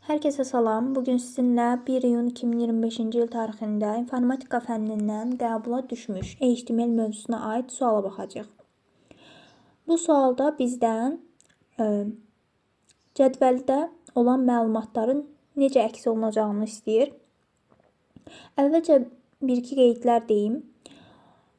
Herkese salam. Bugün sizinlə 1 iyun 2025-ci il tarixində informatika fənnindən qəbula düşmüş HTML mövzusuna aid suala baxacağıq. Bu sualda bizdən cədvəldə olan məlumatların necə əks olunacağını istəyir. Əvvəlcə bir-iki qeydlər deyim.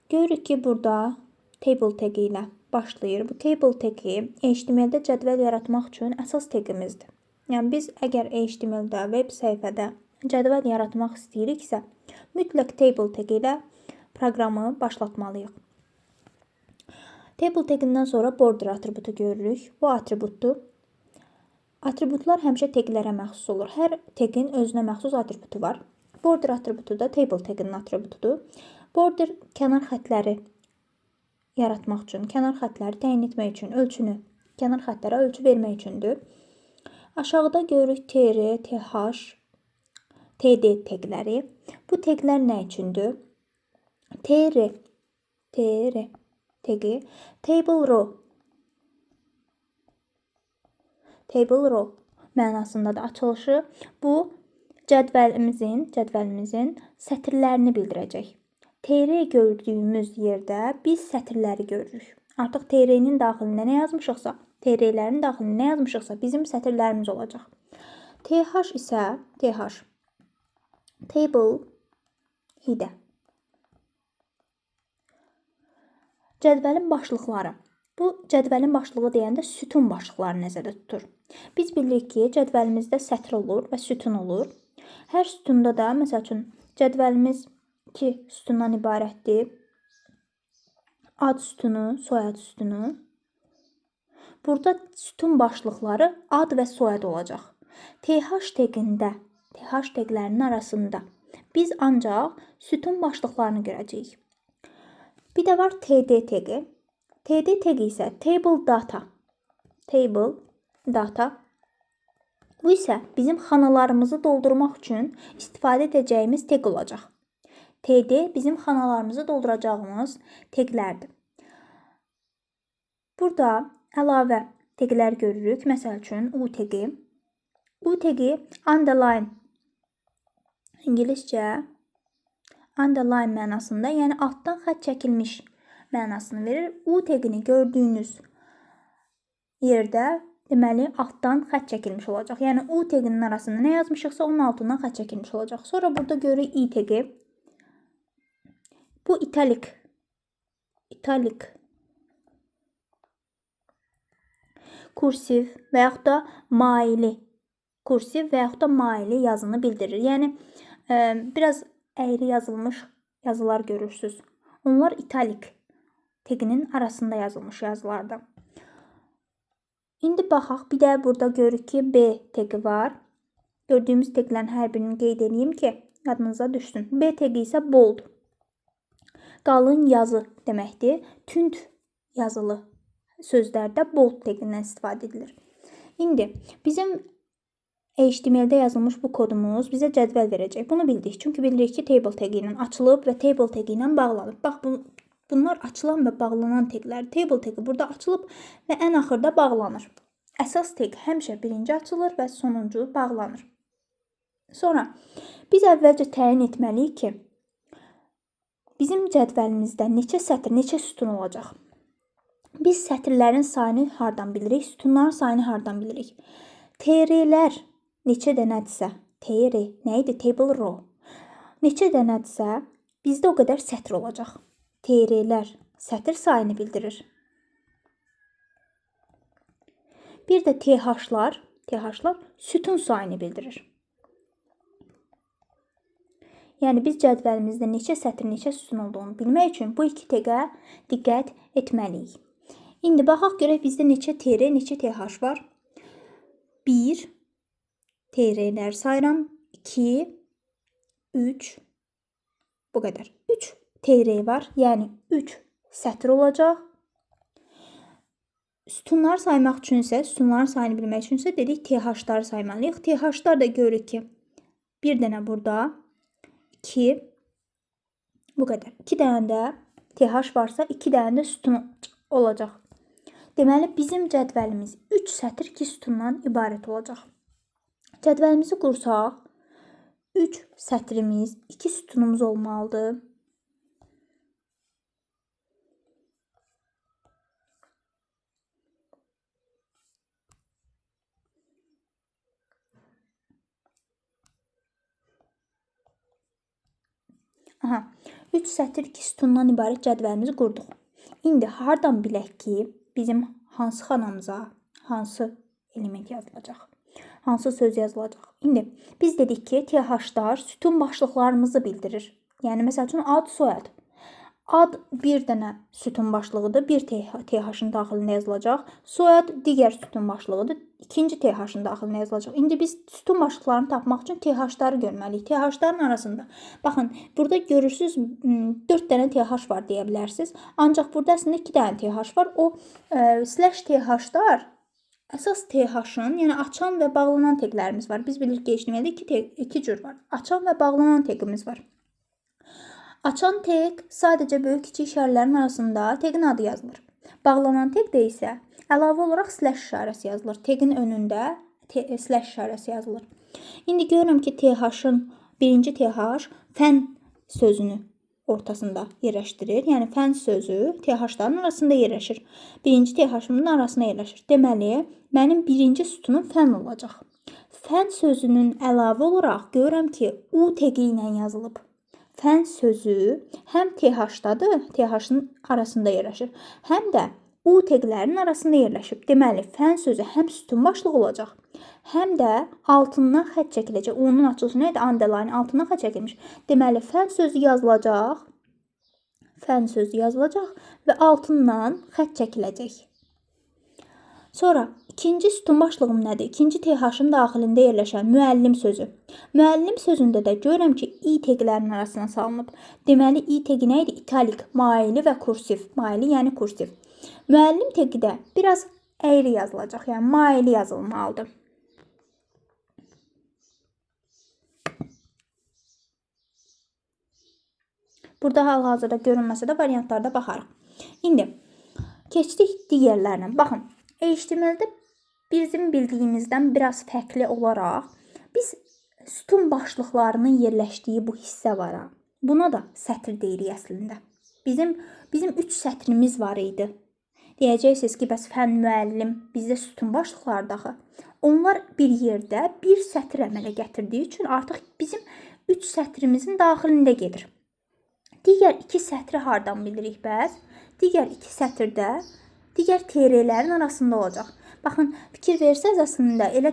Görürük ki, burada table tagi ilə başlayır. Bu table tagi HTML-də cədvəl yaratmaq üçün əsas tagimizdir. Yəni biz əgər HTML-də, web səhifədə cədvəl yaratmaq istəyiriksə, mütləq table tagi ilə proqramı başlatmalıyıq. Table tagindən sonra border atributu görürük. Bu atributdur. Atributlar həmişə taglərə məxsus olur. Hər tagin özünə məxsus atributu var. Border atributu da table taginin atributudur. Border kənar xətləri yaratmaq üçün, kənar xətləri təyin etmək üçün, ölçünü, kənar xətlərə ölçü vermək üçündür. Aşağıda görürük tr, th, td tagləri. Bu taglər nə üçündür? tr tagi table row mənasındadır açılışı. Bu cədvəlimizin sətirlərini bildirəcək. Tr gördüyümüz yerdə biz sətirləri görürük. Artıq tr-nin daxilində nə yazmışıqsa, tr-lərin daxilində nə yazmışıqsa bizim sətirlərimiz olacaq. th isə table hide. Cədvəlin başlıqları. Bu cədvəlin başlığı deyəndə sütun başlıqları nəzərdə tutur. Biz bilirik ki, cədvəlimizdə sətr olur və sütun olur. Hər sütunda da, məsəl üçün, cədvəlimiz 2 sütundan ibarətdir. Ad sütunu, soyad sütunu. Burada sütun başlıqları ad və soyad olacaq. th taglərinin arasında biz ancaq sütun başlıqlarını görəcəyik. Bir də var td tagi. Td tagi isə table data. Bu isə bizim xanalarımızı doldurmaq üçün istifadə edəcəyimiz tag olacaq. Td bizim xanalarımızı dolduracağımız taglərdir. Burada əlavə taglər görürük. Məsəl üçün u tagi. U tagi underline İngiliscə underline mənasında, yəni altdan xətt çəkilmiş mənasını verir. U tagini gördüyünüz yerdə deməli altdan xətt çəkilmiş olacaq. Yəni u taginin arasında nə yazmışıqsa onun altından xətt çəkilmiş olacaq. Sonra burada görürük i tagi. Bu italic kursiv və yaxud da maili yazını bildirir. Yəni biraz əyri yazılmış yazılar görürsünüz. Onlar italic taginin arasında yazılmış yazılardır. İndi baxaq, bir də burada görürük ki, B tagi var. Gördüyümüz taglərin hər birini qeyd edeyim ki, yadınıza düşsün. B tagi isə bold. Qalın yazı deməkdir. Tünd yazılı sözlərdə bold tagindən istifadə edilir. İndi bizim HTML-də yazılmış bu kodumuz bizə cədvəl verəcək. Bunu bildik. Çünki bilirik ki, table tagi ilə açılıb və table tagi ilə bağlanıb. Bax, bunlar açılan və bağlanan taglər. Table tagi burada açılıb və ən axırda bağlanır. Əsas tag həmişə birinci açılır və sonuncu bağlanır. Sonra biz əvvəlcə təyin etməliyik ki, bizim cədvəlimizdə neçə sətr, neçə sütun olacaq? Biz sətirlərin sayını hardan bilirik? Sütunların sayını hardan bilirik? Tr-lər neçə dənədirsə, tr nə idi? Table row. Neçə dənədirsə, bizdə o qədər sətr olacaq. Tr-lər sətr sayını bildirir. Bir də th-lar sütun sayını bildirir. Yəni biz cədvəlimizdə neçə sətr, neçə sütun olduğunu bilmək üçün bu iki taga diqqət etməliyik. İndi baxaq görək bizdə neçə tr, neçə th var? 1 tr-lər sayıram. 2 3 bu qədər. 3 tr var. Yəni 3 sətr olacaq. Sütunları saymaq üçünsə, sütunların sayını bilmək üçünsə dedik th-ları saymalıyıq. Th-lar da görürük ki, bir dənə burada, 2 bu qədər. 2 dənə də th varsa 2 dənə də sütun olacaq. Deməli bizim cədvəlimiz 3 sətr 2 sütundan ibarət olacaq. Cədvəlimizi qursaq, 3 sətrimiz, 2 sütunumuz olmalıdır. Aha, 3 sətr 2 sütundan ibarət cədvəlimizi qurduq. İndi hardan bilək ki, bizim hansı xanamıza hansı element yazılacaq? Hansı söz yazılacaq? İndi biz dedik ki, TH-dar sütun başlıqlarımızı bildirir. Yəni, məsəl üçün, ad, soyad. Ad bir dənə sütun başlığıdır, bir TH-ın daxilində yazılacaq. Soyad digər sütun başlığıdır, ikinci TH-ın daxilində yazılacaq. İndi biz sütun başlıqlarını tapmaq üçün TH-darı görməliyik. TH-ların arasında, baxın, burada görürsünüz 4 dənə TH var deyə bilərsiniz. Ancaq burada əslində 2 dənə TH var. O slash TH-dar əsas TH-ın, yəni açan və bağlanan teklərimiz var. Biz bilirik ki, HTML-də 2 cür var. Açan və bağlanan tekimiz var. Açan tek sadəcə böyük kiçik işarələrin arasında teqin adı yazılır. Bağlanan tekdə isə əlavə olaraq slash işarəsi yazılır. Teqin önündə slash işarəsi yazılır. İndi görürəm ki, TH-ın birinci TH fən sözünü ortasında yerləşdirir. Yəni, fən sözü TH-ların arasında yerləşir. Birinci TH-ın arasında yerləşir. Deməli, mənim birinci sütunum fən olacaq. Fən sözünün əlavə olaraq görürəm ki, U teqi ilə yazılıb. Fən sözü həm TH-dadır, TH-ın arasında yerləşir, həm də U teqlərinin arasında yerləşib. Deməli, fən sözü həm sütun başlığı olacaq, həm də altından xətt çəkiləcək. U-nun açılışı nə idi? Underline, altından xətt çəkilmiş. Deməli, fən sözü yazılacaq və altından xətt çəkiləcək. Sonra, ikinci sütun başlığım nədir? İkinci TH-ın daxilində yerləşən müəllim sözü. Müəllim sözündə də görürəm ki, i teqlərinin arasına salınıb. Deməli, i teqi nə idi? İtalik, maili və kursiv. Maili, yəni kursiv. Müəllim teqi də biraz əyri yazılacaq, yəni maili yazılmalıdır. Burada hal-hazırda görünməsə də variantlarda baxarıq. İndi, keçdik digərlərinə. Baxın, HTML-də bizim bildiyimizdən biraz fərqli olaraq biz sütun başlıqlarının yerləşdiyi bu hissə var. Buna da sətr deyirik əslində. Bizim 3 sətrimiz var idi. Deyəcəksiniz ki, bəs fən, müəllim, bizdə sütun başlıqları daxı. Onlar bir yerdə bir sətr əmələ gətirdiyi üçün artıq bizim 3 sətrimizin daxilində gedir. Digər 2 sətri hardan bilirik bəs? Digər 2 sətrdə digər TR-lərin arasında olacaq. Baxın, fikir versəz əslində elə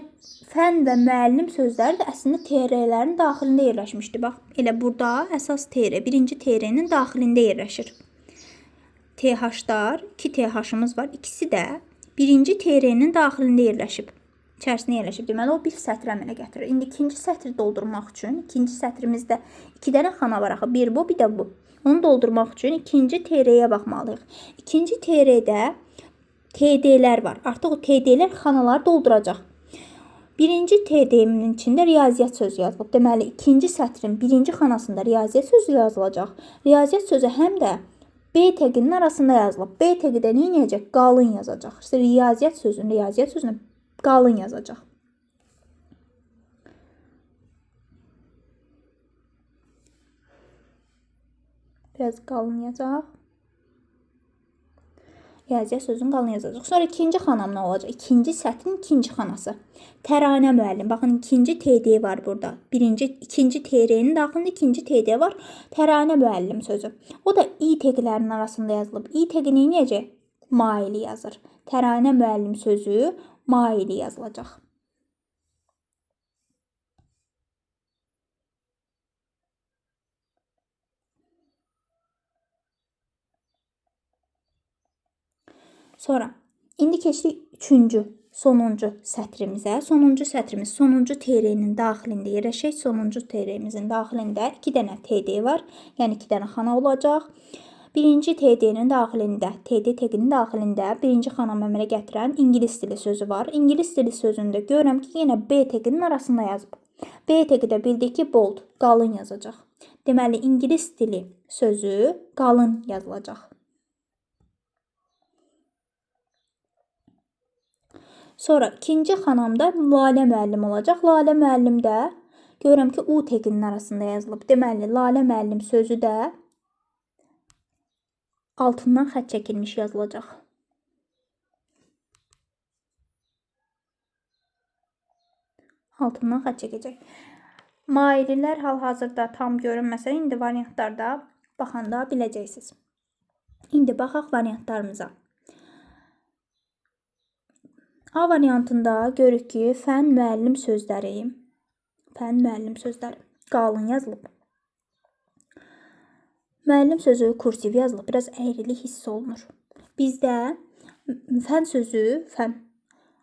fən və müəllim sözləri də əslində TR-lərin daxilində yerləşmişdir. Bax, elə burada əsas TR, birinci TR-nin daxilində yerləşir. TH-dar, 2 TH-ımız var. İkisi də birinci TR-nin daxilində yerləşib. İçərisində yerləşib. Deməli, o bir sətr əmələ gətirir. İndi ikinci sətri doldurmaq üçün, ikinci sətrimizdə 2 dənə xana var axı. Bir bu, bir də bu. Onu doldurmaq üçün ikinci TR-yə baxmalıyıq. İkinci TR-də TD-lər var. Artıq o TD-lər xanaları dolduracaq. Birinci TD-nin içində riyaziyyat sözü yazılıb. Deməli, ikinci sətrin birinci xanasında riyaziyyat sözü yazılacaq. Riyaziyyat sözü həm də B təqinin arasında yazılıb. B təqi də nə edəcək? Qalın yazacaq. İşte riyaziyyat sözünü qalın yazacaq. Biraz qalın yazacaq. Riyaziyyat sözünü qalın yazacaq. Sonra ikinci xanam nə olacaq? İkinci sətrin ikinci xanası. Təranə müəllim. Baxın, ikinci TD var burada. İkinci TR-nin daxilində ikinci TD var. Təranə müəllim sözü. O da i təqlərinin arasında yazılıb. I təqi nə edəcək? Maili yazır. Təranə müəllim sözü maili yazılacaq. Sonra, indi keçdik sonuncu sətrimizə. Sonuncu sətrimiz sonuncu TR-nin daxilində yerləşək. Sonuncu TR-imizin daxilində 2 dənə TD var. Yəni 2 dənə xana olacaq. Birinci TD-nin daxilində, TD təqinin daxilində birinci xanam əmələ gətirən ingilis dili sözü var. İngilis dili sözündə görürəm ki, yenə B təqinin arasında yazıb. B təqi də bildik ki, bold, qalın yazacaq. Deməli, ingilis dili sözü qalın yazılacaq. Sonra ikinci xanamda Lalə müəllim olacaq. Lalə müəllim də görürəm ki, U təqinin arasında yazılıb. Deməli, Lalə müəllim sözü də altından xətt çəkilmiş yazılacaq. Altından xətt çəkəcək. Maililər hal-hazırda tam görünməsə, indi variantlarda baxanda biləcəksiniz. İndi baxaq variantlarımıza. A variantında görürük ki, fən müəllim sözləri qalın yazılıb. Müəllim sözü kursiv yazılıb, biraz əyrilik hiss olunur. Bizdə fən sözü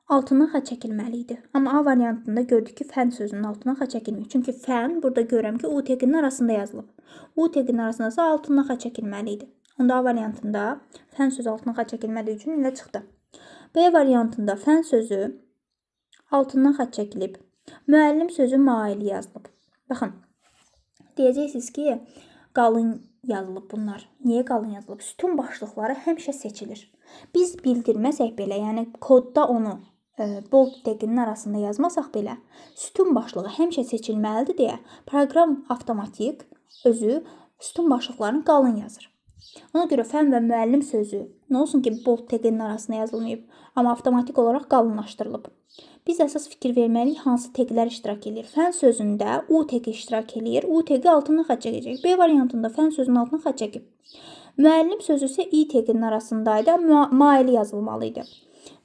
altından xətt çəkilməli idi. Amma A variantında gördük ki, fən sözünün altından xətt çəkilmir. Çünki fən burada görürəm ki, U təqinin arasında yazılıb. U təqinin arasındasa altından xətt çəkilməli idi. Onda A variantında fən sözü altından xətt çəkilmədiyi üçün elə çıxdı. B variantında fən sözü altından xətt çəkilib. Müəllim sözü maili yazılıb. Baxın, deyəcəksiniz ki, qalın yazılıb bunlar. Niyə qalın yazılıb? Sütun başlıqları həmişə seçilir. Biz bildirməsək belə, yəni kodda onu bold təqinin arasında yazmasaq belə, sütun başlığı həmişə seçilməlidir deyə proqram avtomatik özü sütun başlıqlarını qalın yazır. Ona görə fən və müəllim sözü nə olsun ki, bold təqinin arasında yazılmayıb, amma avtomatik olaraq qalınlaşdırılıb. Biz əsas fikir verməliyik, hansı təqlər iştirak edir. Fən sözündə U təqi iştirak edir. U təqi altından xətt çəkəcək. B variantında fən sözünün altından xətt çəkib. Müəllim sözü isə I təqinin arasındaydı, maili yazılmalıydı.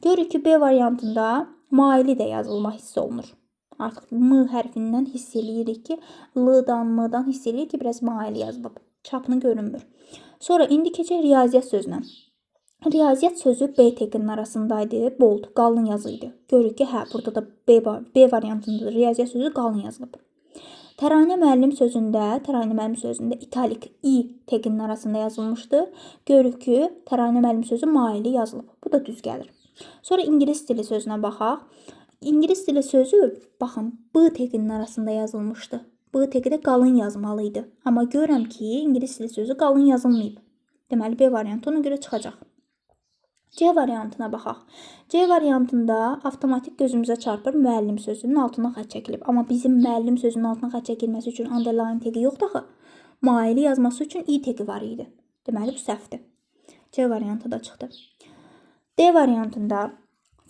Görürük ki, B variantında maili də yazılma hiss olunur. Artıq M hərfindən hiss eləyirik ki, L-dan, M-dan hiss eləyirik ki, biraz maili yazılıb. Çapını görünmür. Sonra indi keçək riyaziyyat sözünə. Riyaziyyat sözü B təqinin arasındaydı, bold, qalın yazıydı. Görürük ki, burada da B variantında riyaziyyat sözü qalın yazılıb. Təranə müəllim sözündə italik I təqinin arasında yazılmışdı. Görürük ki, təranə müəllim sözü maili yazılıb. Bu da düz gəlir. Sonra ingilis dili sözünə baxaq. İngilis dili sözü, baxın, B təqinin arasında yazılmışdı. B təqi də qalın yazmalıydı. Amma görürəm ki, ingilis dili sözü qalın yazılmayıb. Deməli, B variantı ona görə çıxacaq. C variantına baxaq. C variantında avtomatik gözümüzə çarpır müəllim sözünün altından xətt çəkilib. Amma bizim müəllim sözünün altından xətt çəkilməsi üçün underline təqi yoxdur axı. Maili yazması üçün I təqi var idi. Deməli, bu səhvdir. C variantı da çıxdı. D variantında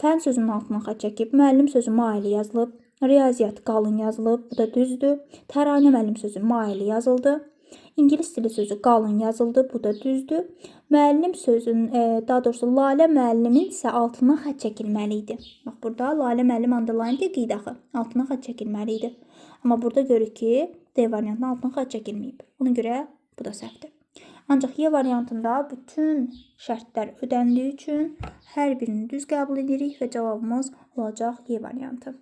fən sözünün altından xətt çəkib, müəllim sözü maili yazılıb, riyaziyyat qalın yazılıb, bu da düzdür. Təranə müəllim sözü maili yazıldı. İngilis dili sözü qalın yazıldı, bu da düzdür. Müəllim sözünün, daha doğrusu Lalə müəllimin isə altından xətt çəkilməli idi. Bax, burada Lalə müəllim underline təqi idi axı, altından xətt çəkilməli idi. Amma burada görürük ki, D variantının altından xətt çəkilməyib. Ona görə bu da səhvdir. Ancaq Y variantında bütün şərtlər ödəndiyi üçün hər birini düz qəbul edirik və cavabımız olacaq Y variantı.